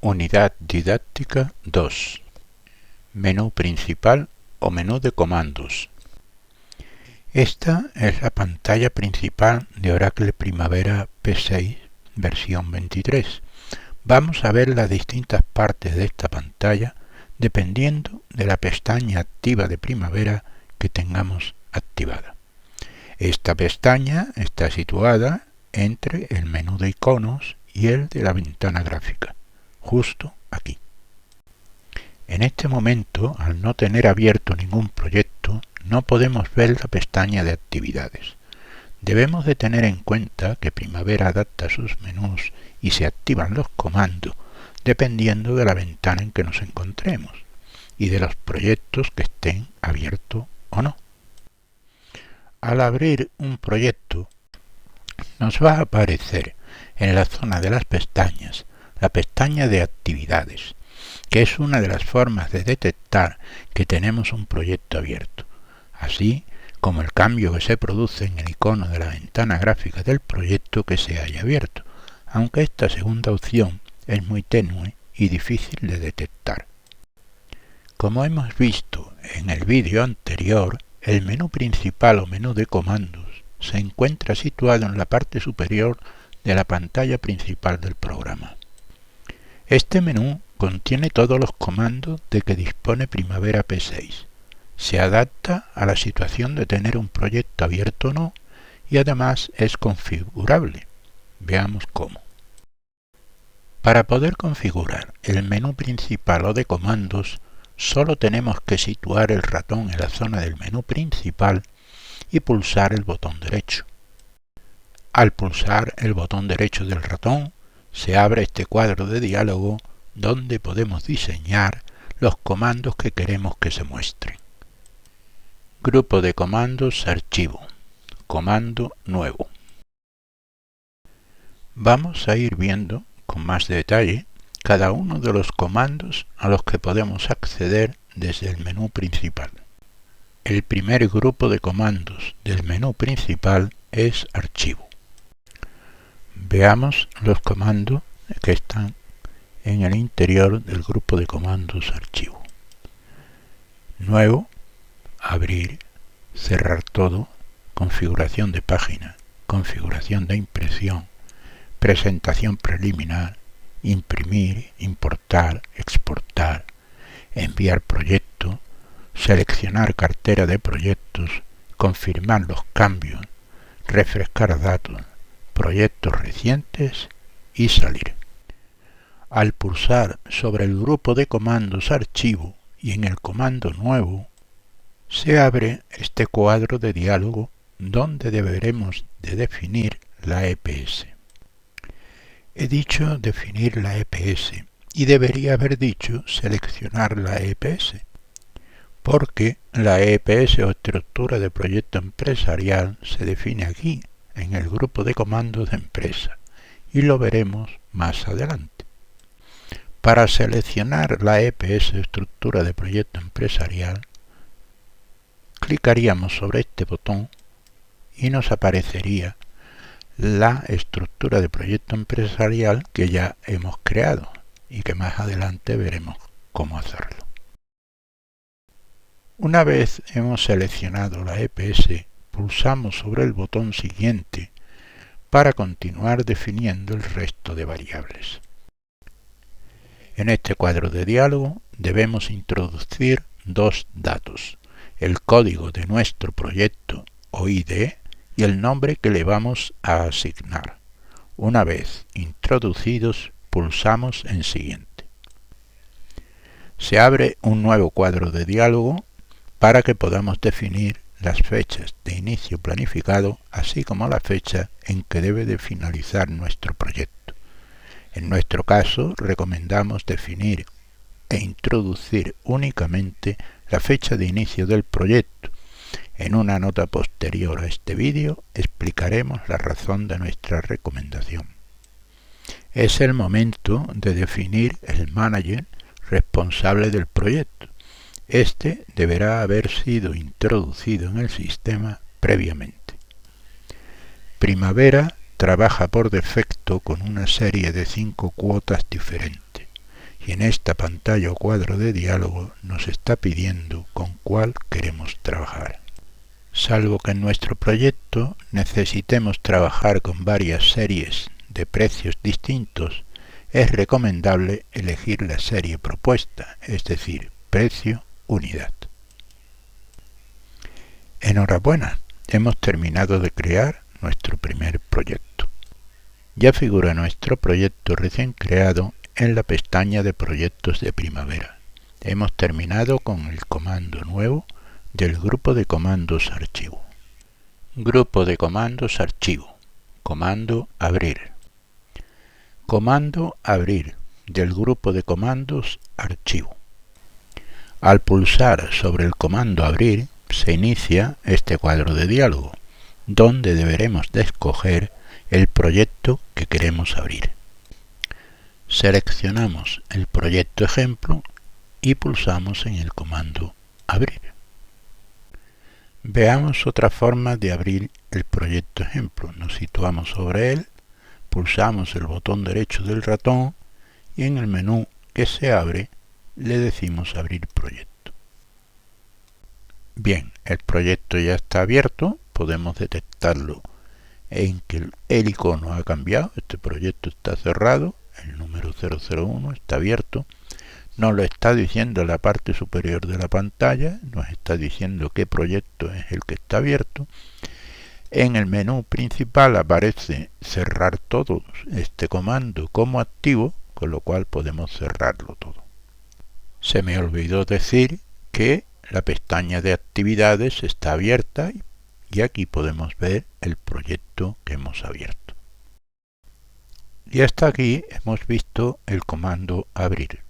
Unidad didáctica 2. Menú principal o menú de comandos. Esta es la pantalla principal de Oracle Primavera P6 versión 23. Vamos a ver las distintas partes de esta pantalla dependiendo de la pestaña activa de Primavera que tengamos activada. Esta pestaña está situada entre el menú de iconos y el de la ventana gráfica, justo aquí. En este momento, al no tener abierto ningún proyecto, no podemos ver la pestaña de actividades. Debemos de tener en cuenta que Primavera adapta sus menús y se activan los comandos dependiendo de la ventana en que nos encontremos y de los proyectos que estén abiertos o no. Al abrir un proyecto, nos va a aparecer en la zona de las pestañas la pestaña de actividades, que es una de las formas de detectar que tenemos un proyecto abierto, así como el cambio que se produce en el icono de la ventana gráfica del proyecto que se haya abierto, aunque esta segunda opción es muy tenue y difícil de detectar. Como hemos visto en el vídeo anterior, el menú principal o menú de comandos se encuentra situado en la parte superior de la pantalla principal del programa. Este menú contiene todos los comandos de que dispone Primavera P6. Se adapta a la situación de tener un proyecto abierto o no y además es configurable. Veamos cómo. Para poder configurar el menú principal o de comandos, solo tenemos que situar el ratón en la zona del menú principal y pulsar el botón derecho. Al pulsar el botón derecho del ratón, se abre este cuadro de diálogo donde podemos diseñar los comandos que queremos que se muestren. Grupo de comandos, archivo, comando nuevo. Vamos a ir viendo con más detalle cada uno de los comandos a los que podemos acceder desde el menú principal. El primer grupo de comandos del menú principal es archivo. Veamos los comandos que están en el interior del grupo de comandos archivo. Nuevo, abrir, cerrar todo, configuración de página, configuración de impresión, presentación preliminar, imprimir, importar, exportar, enviar proyecto, seleccionar cartera de proyectos, confirmar los cambios, refrescar datos, proyectos recientes y salir. Al pulsar sobre el grupo de comandos archivo y en el comando nuevo, se abre este cuadro de diálogo donde deberemos de definir la EPS. He dicho definir la EPS y debería haber dicho seleccionar la EPS, porque la EPS o estructura de proyecto empresarial se define aquí, en el grupo de comandos de empresa, y lo veremos más adelante. Para seleccionar la EPS estructura de proyecto empresarial, clicaríamos sobre este botón y nos aparecería la estructura de proyecto empresarial que ya hemos creado y que más adelante veremos cómo hacerlo. Una vez hemos seleccionado la EPS, pulsamos sobre el botón siguiente para continuar definiendo el resto de variables. En este cuadro de diálogo debemos introducir dos datos: el código de nuestro proyecto o ID y el nombre que le vamos a asignar. Una vez introducidos, pulsamos en siguiente. Se abre un nuevo cuadro de diálogo para que podamos definir las fechas de inicio planificado, así como la fecha en que debe de finalizar nuestro proyecto. En nuestro caso, recomendamos definir e introducir únicamente la fecha de inicio del proyecto. En una nota posterior a este vídeo explicaremos la razón de nuestra recomendación. Es el momento de definir el manager responsable del proyecto. Este deberá haber sido introducido en el sistema previamente. Primavera trabaja por defecto con una serie de 5 cuotas diferentes. y en esta pantalla o cuadro de diálogo nos está pidiendo con cuál queremos trabajar. Salvo que en nuestro proyecto necesitemos trabajar con varias series de precios distintos, es recomendable elegir la serie propuesta, es decir, precio unidad. Enhorabuena, hemos terminado de crear nuestro primer proyecto. Ya figura nuestro proyecto recién creado en la pestaña de proyectos de primavera. Hemos terminado con el comando nuevo del grupo de comandos archivo. Grupo de comandos archivo. Comando abrir. Comando abrir del grupo de comandos archivo. Al pulsar sobre el comando abrir se inicia este cuadro de diálogo, donde deberemos de escoger el proyecto que queremos abrir. Seleccionamos el proyecto ejemplo y pulsamos en el comando abrir. Veamos otra forma de abrir el proyecto ejemplo. Nos situamos sobre él, pulsamos el botón derecho del ratón y en el menú que se abre le decimos abrir proyecto. Bien, el proyecto ya está abierto, podemos detectarlo en que el icono ha cambiado, este proyecto está cerrado, el número 001 está abierto, nos lo está diciendo en la parte superior de la pantalla, nos está diciendo qué proyecto es el que está abierto. En el menú principal aparece cerrar todo este comando como activo, con lo cual podemos cerrarlo todo. Se me olvidó decir que la pestaña de actividades está abierta y aquí podemos ver el proyecto que hemos abierto. Y hasta aquí hemos visto el comando abrir.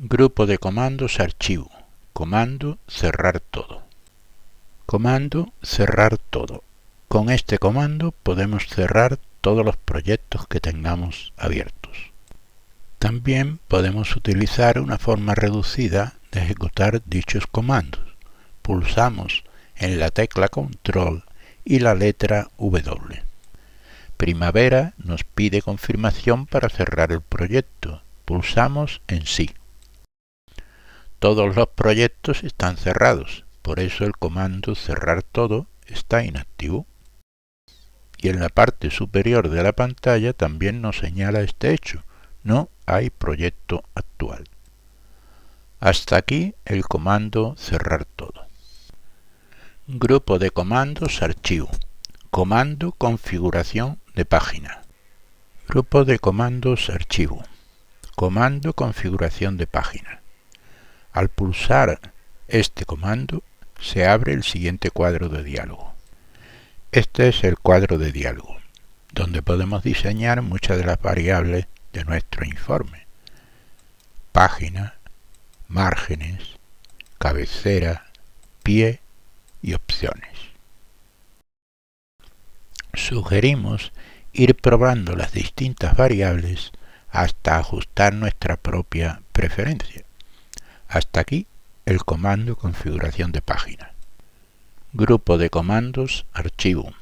Grupo de comandos archivo. Comando cerrar todo. Comando cerrar todo. Con este comando podemos cerrar todos los proyectos que tengamos abiertos. También podemos utilizar una forma reducida de ejecutar dichos comandos. Pulsamos en la tecla control y la letra W. Primavera nos pide confirmación para cerrar el proyecto. Pulsamos en sí. Todos los proyectos están cerrados, por eso el comando cerrar todo está inactivo. Y en la parte superior de la pantalla también nos señala este hecho. No hay proyecto actual. Hasta aquí el comando cerrar todo. Grupo de comandos archivo. Comando configuración de página. Grupo de comandos archivo. Comando configuración de página. Al pulsar este comando se abre el siguiente cuadro de diálogo. Este es el cuadro de diálogo, donde podemos diseñar muchas de las variables de nuestro informe. Página, márgenes, cabecera, pie y opciones. Sugerimos ir probando las distintas variables hasta ajustar nuestra propia preferencia. Hasta aquí el comando configuración de página. Grupo de comandos archivo.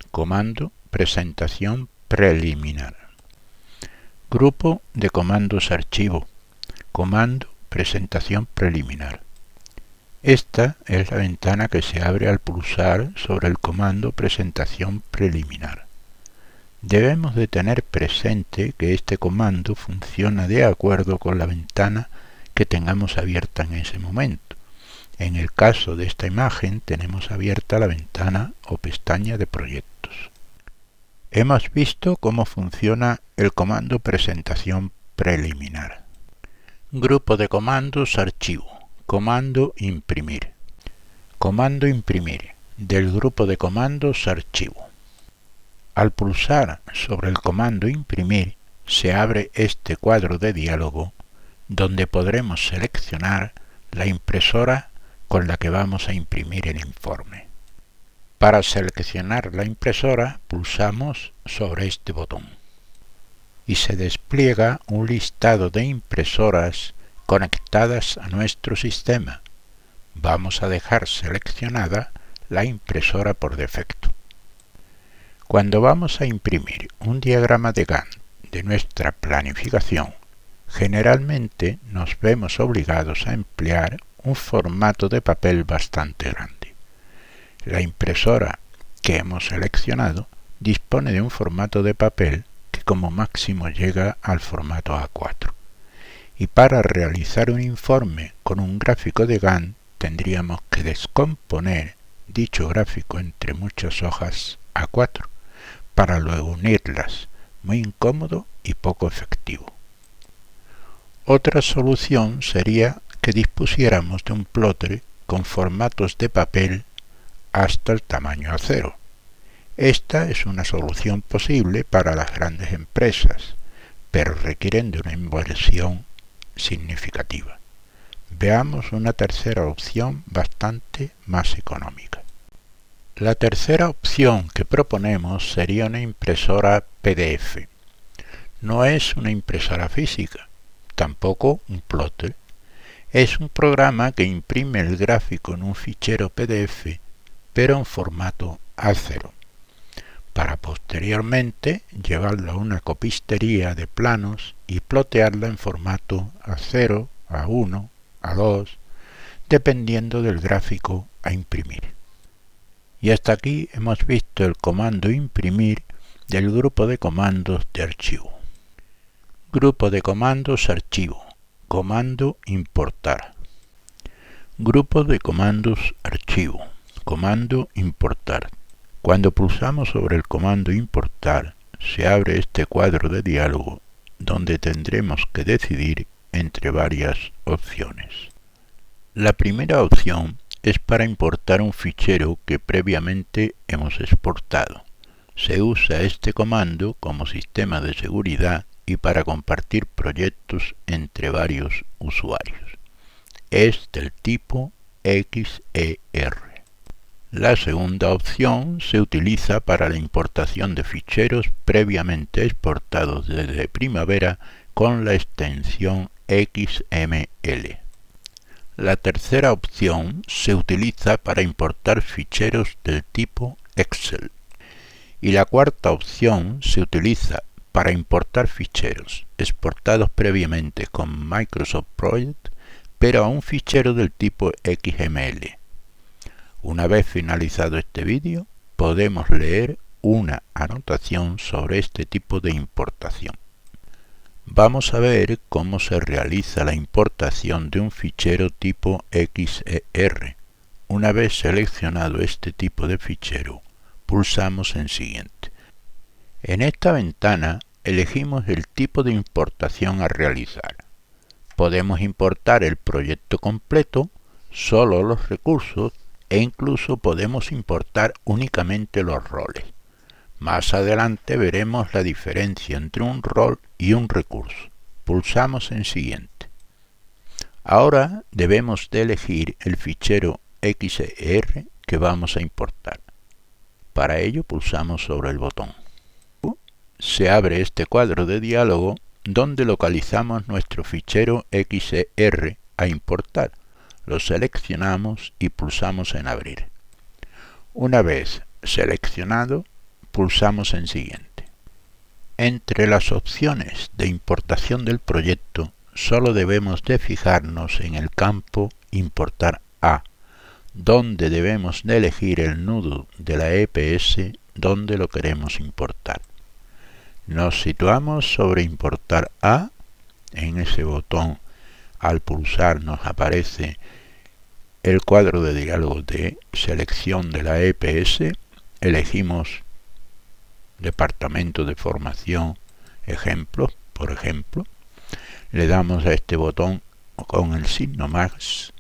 Comando presentación preliminar. Grupo de comandos archivo. Comando presentación preliminar. Esta es la ventana que se abre al pulsar sobre el comando presentación preliminar. Debemos de tener presente que este comando funciona de acuerdo con la ventana que tengamos abierta en ese momento. En el caso de esta imagen tenemos abierta la ventana o pestaña de proyectos. Hemos visto cómo funciona el comando presentación preliminar. Grupo de comandos archivo. Comando imprimir. Comando imprimir del grupo de comandos archivo. Al pulsar sobre el comando imprimir se abre este cuadro de diálogo donde podremos seleccionar la impresora con la que vamos a imprimir el informe. Para seleccionar la impresora pulsamos sobre este botón y se despliega un listado de impresoras conectadas a nuestro sistema. Vamos a dejar seleccionada la impresora por defecto. Cuando vamos a imprimir un diagrama de Gantt de nuestra planificación, Generalmente nos vemos obligados a emplear un formato de papel bastante grande. La impresora que hemos seleccionado dispone de un formato de papel que como máximo llega al formato A4. Y para realizar un informe con un gráfico de Gantt tendríamos que descomponer dicho gráfico entre muchas hojas A4 para luego unirlas, muy incómodo y poco efectivo. Otra solución sería que dispusiéramos de un plotter con formatos de papel hasta el tamaño A0. Esta es una solución posible para las grandes empresas, pero requieren de una inversión significativa. Veamos una tercera opción bastante más económica. La tercera opción que proponemos sería una impresora PDF. No es una impresora física, tampoco un plotter. Es un programa que imprime el gráfico en un fichero PDF, pero en formato A0, para posteriormente llevarlo a una copistería de planos y plotearla en formato A0, A1, A2, dependiendo del gráfico a imprimir. Y hasta aquí hemos visto el comando imprimir del grupo de comandos de archivo. Grupo de comandos archivo. Comando importar. Grupo de comandos archivo. Comando importar. Cuando pulsamos sobre el comando importar, se abre este cuadro de diálogo donde tendremos que decidir entre varias opciones. La primera opción es para importar un fichero que previamente hemos exportado. Se usa este comando como sistema de seguridad y para compartir proyectos entre varios usuarios. Es del tipo XER. La segunda opción se utiliza para la importación de ficheros previamente exportados desde Primavera con la extensión XML. La tercera opción se utiliza para importar ficheros del tipo Excel. Y la cuarta opción se utiliza para importar ficheros exportados previamente con Microsoft Project, pero a un fichero del tipo XML. Una vez finalizado este vídeo, podemos leer una anotación sobre este tipo de importación. Vamos a ver cómo se realiza la importación de un fichero tipo XER. Una vez seleccionado este tipo de fichero, pulsamos en Siguiente. En esta ventana elegimos el tipo de importación a realizar. Podemos importar el proyecto completo, solo los recursos e incluso podemos importar únicamente los roles. Más adelante veremos la diferencia entre un rol y un recurso. Pulsamos en Siguiente. Ahora debemos de elegir el fichero XER que vamos a importar. Para ello pulsamos sobre el botón. Se abre este cuadro de diálogo donde localizamos nuestro fichero XER a importar. Lo seleccionamos y pulsamos en Abrir. Una vez seleccionado, pulsamos en Siguiente. Entre las opciones de importación del proyecto, solo debemos de fijarnos en el campo Importar a, donde debemos de elegir el nudo de la EPS donde lo queremos importar. Nos situamos sobre Importar a. En ese botón, al pulsar, nos aparece el cuadro de diálogo de selección de la EPS. Elegimos Departamento de Formación, Ejemplos, por ejemplo. Le damos a este botón con el signo más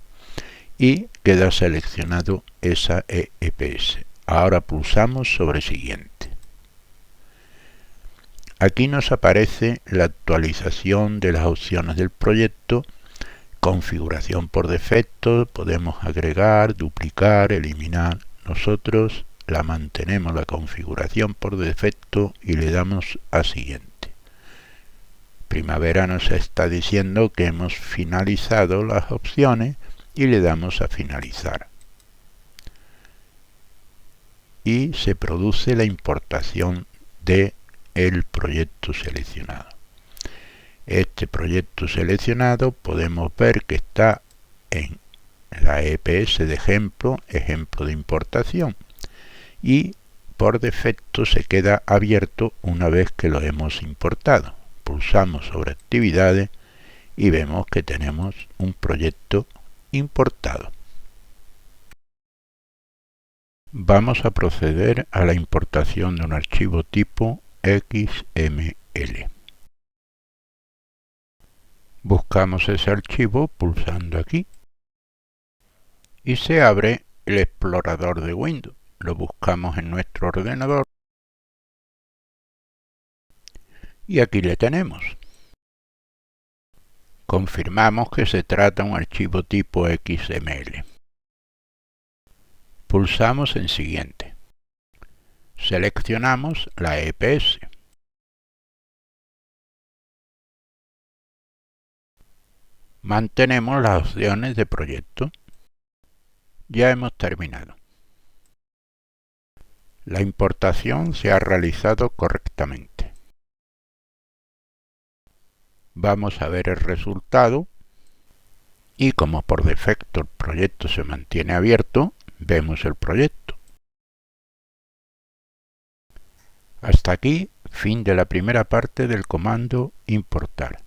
y queda seleccionado esa EPS. Ahora pulsamos sobre Siguiente. Aquí nos aparece la actualización de las opciones del proyecto, configuración por defecto, podemos agregar, duplicar, eliminar. Nosotros la mantenemos la configuración por defecto y le damos a Siguiente. Primavera nos está diciendo que hemos finalizado las opciones y le damos a Finalizar. Y se produce la importación de el proyecto seleccionado. Este proyecto seleccionado podemos ver que está en la EPS de ejemplo de importación, y por defecto se queda abierto una vez que lo hemos importado. Pulsamos sobre actividades y vemos que tenemos un proyecto importado. Vamos a proceder a la importación de un archivo tipo XML. Buscamos ese archivo pulsando aquí y se abre el explorador de Windows. Lo buscamos en nuestro ordenador y aquí le tenemos. Confirmamos que se trata de un archivo tipo XML. Pulsamos en Siguiente. Seleccionamos la EPS. Mantenemos las opciones de proyecto. Ya hemos terminado. La importación se ha realizado correctamente. Vamos a ver el resultado y como por defecto el proyecto se mantiene abierto, vemos el proyecto. Hasta aquí, fin de la primera parte del comando importar.